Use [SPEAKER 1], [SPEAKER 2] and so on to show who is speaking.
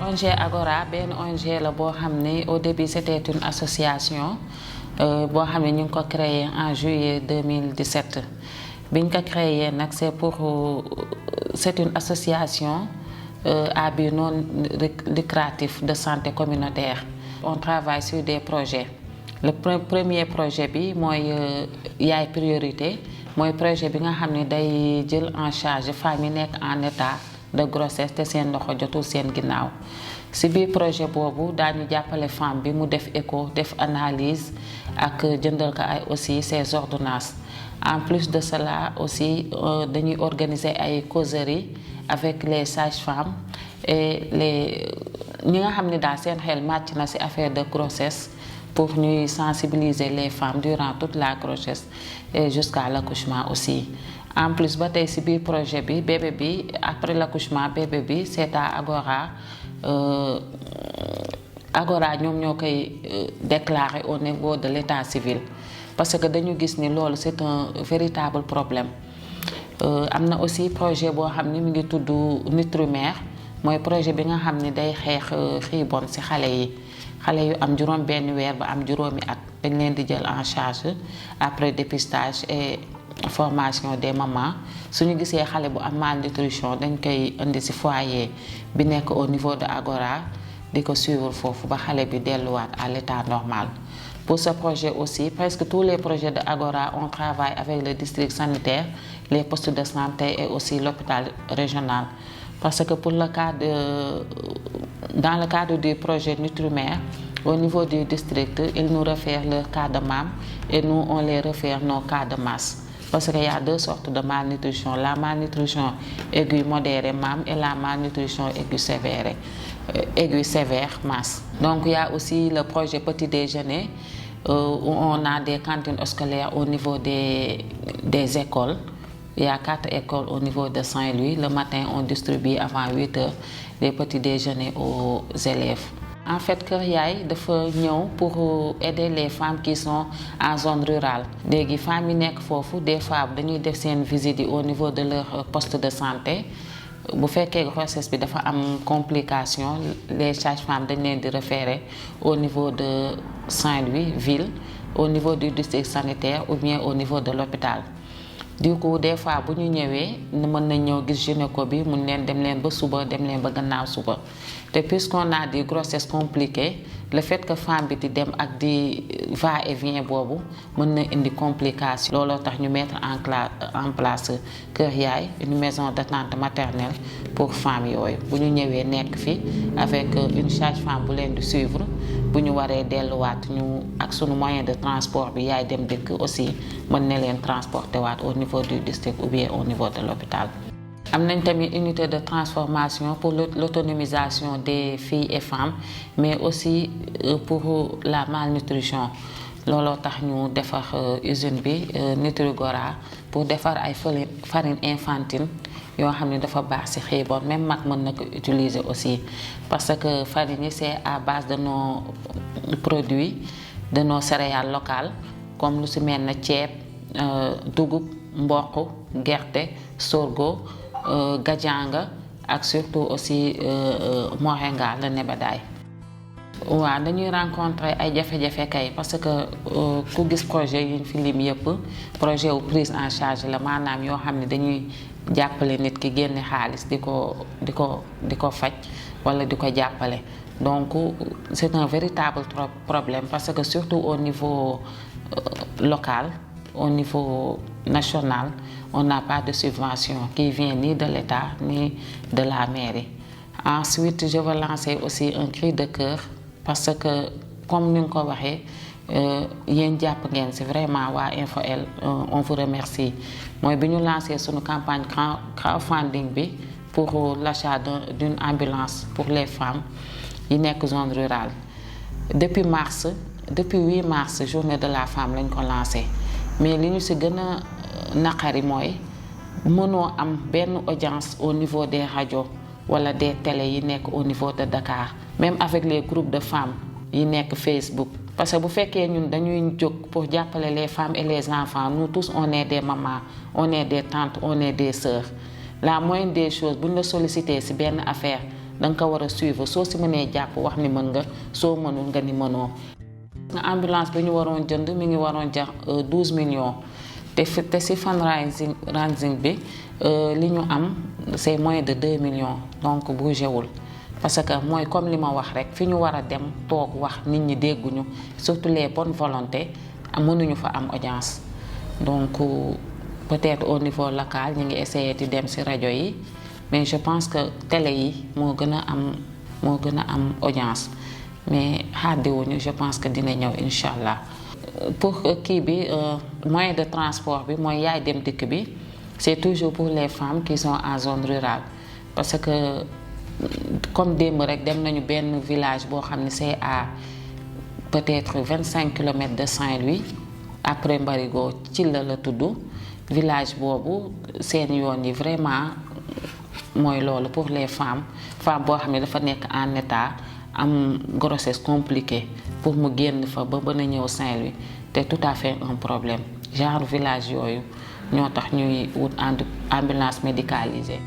[SPEAKER 1] ONG Agora benn ONG la boo xam ne au début c'était une association boo xam ne ñu ngi ko créé en juillet 2017 biñ ko créé nag c'est une association à but non lucratif de santé communautaire. On travaille sur des projets. Le premier projet bi mooy yaay priorité mooy projet bi nga xam ne day jël en charge femmes yi nekk en état de grossesse te seen loxo jotul seen ginnaaw si biir projet boobu daañu jàppale femme bi mu def écho def analyse ak jëndal ko ay aussi ses ordonnances. En plus de cela aussi dañuy organiser ay causeries avec les sages-femmes et ñi nga xam ne daal seen xel màcc na ci affaire de grossesse pour ñuy sensibiliser les femmes durant toute la grossesse et jusqu'à l'accouchement aussi. En plus ba tey ci biir projet bi bébé bi après l'accouchement bébé bi c'est à Agora Agora ñoom ñoo koy déclarer au niveau de l'état civil parce que dañu gis ni loolu c'est un véritable problème. Am na aussi projet boo xam ni mi ngi tudd Nutrimère mooy projet bi nga xam ni day xeex xiibon ci xale yi xale yu am juróom benn weer ba am juróomi at dañ leen di jël en charge après dépistage et formation des mamans suñu gisee xale bu am malnutrition dañ koy indi ci foyer bi nekk au niveau de Agora di ko suivre foofu ba xale bi delluwaat à l'état normal. Pour ce projet aussi, presque tous les projets de Agora, on travaille avec le district sanitaire, les postes de santé et aussi l'hôpital régional. Parce que dans le cadre du projet Nutrimère, au niveau du district, ils nous réfèrent leur cas de MAM et nous, on les réfère nos cas de masse. Parce qu'il y a deux sortes de malnutrition, la malnutrition aiguë modérée MAM et la malnutrition aiguë sévère masse. Donc il y a aussi le projet petit déjeuner où on a des cantines scolaires au niveau des écoles. Il y a 4 écoles au niveau de Saint-Louis. Le matin, on distribue avant 8 heures les petits déjeuners aux élèves. En fait, Kër Yaay dafa ñëw pour aider les femmes qui sont en zone rurale. Les femmes yi nekk foofu des fois dañuy def seen visite au niveau de leur poste de santé. Bu fekkee grossesse bi dafa am complication les sages-femmes dañ leen di référer au niveau de Saint-Louis ville, au niveau du district sanitaire ou bien au niveau de l'hôpital. Du coup des fois bu ñu ñëwee mën nañ ñëw gis gynéco bi mun leen dem leen ba suba dem leen ba gannaaw suba te puisqu'on a des grossesses compliquées le fait que femme bi di dem ak di va et vient boobu mën na indi complication. Looloo tax ñu mettre en place Kër Yaay une maison d'attente maternelle pour femmes yooyu bu ñu ñëwee nekk fi avec une sage-femme bu leen di suivre bu ñu waree delluwaat ñu ak sunu moyen de transport bi yaay dem dëkk aussi mën na leen transporter waat au niveau du district ou bien au niveau de l'hôpital. Am nañ tamit unité de transformation pour l'autonomisation des filles et femmes mais aussi pour la malnutrition. Looloo tax ñu defar usine bi Nutrigora pour defar ay farine infantile yoo xam ne dafa baax ci xiibon même mag mën na ko utiliser aussi parce que farine yi c'est à base de nos produits de nos céréales locales comme lu ci mel na ceeb dugub mboq gerte sorgho gajanga ak surtout aussi moringa la nebedaay. Waaw dañuy rencontrer ay jafe-jafe kay parce que ku gis projet yi ñu fi lim yëpp projet wu prise en charge la maanaam yoo xam ne dañuy jàppale nit ki génne xaalis di ko faj wala di ko jàppale. Donc c'est un véritable problème parce que surtout au niveau local, au niveau national, on n'a pas de subvention qui vient ni de l'État ni de la mairie. Ensuite, je veux lancer aussi un cri de cœur parce que comme nous l'avons dit, c'est vraiment InfoL, on vous remercie. Moi, nous avons lancé une campagne crowdfunding pour l'achat d'une ambulance pour les femmes qui sont dans la zone rurale. Depuis 8 mars, journée de la femme, nous avons lancé. Mais ce qui nous a dit, mënoo am benn audience au niveau des radios wala des télé yi nekk au niveau de Dakar même avec les groupes de femmes yi nekk Facebook parce que bu fekkee ñun dañuy jóg pour jàppale les femmes et les enfants nous tous on est des mamans on est des tantes on est des sœurs la moindre des choses buñ la solliciter ci benn affaire da nga ko war a suivre soo si mënee jàpp wax ni mën nga soo mënul nga ni mënoo. ambulance bi ñu waroon jënd mi ngi waroon jar 12 millions te si fundraising bi li ñu am c'est moins de 2 millions donc bougé wul parce que mooy comme li ma wax rek fi ñu war a dem toog wax nit ñi dégguñu surtout les bonnes volontés mënuñu fa am audience. donc peut-être au niveau local ñu ngi essayer di dem ci rajo yi mais je pense que télé yi moo gën a am audience mais xaadiwuñu je pense que dina ñëw incha allah. pour kii bi moyen de transport bi mooy yaay dem dikk bi c'est toujours pour les femmes qui sont en zone rurale parce que comme démb rek dem nañu benn village boo xam ne c'est à peut-être 25 kilomètres de Saint-Louis après Mbarigo ci la tudd village boobu seen yoon yi vraiment mooy loolu pour les femmes boo xam ne dafa nekk en état am grossesse compliquée pour mu génn fa ba mën a ñëw Saint-Louis te tout à fait un problème genre village yooyu ñoo tax ñuy wut ambulance médicalisée.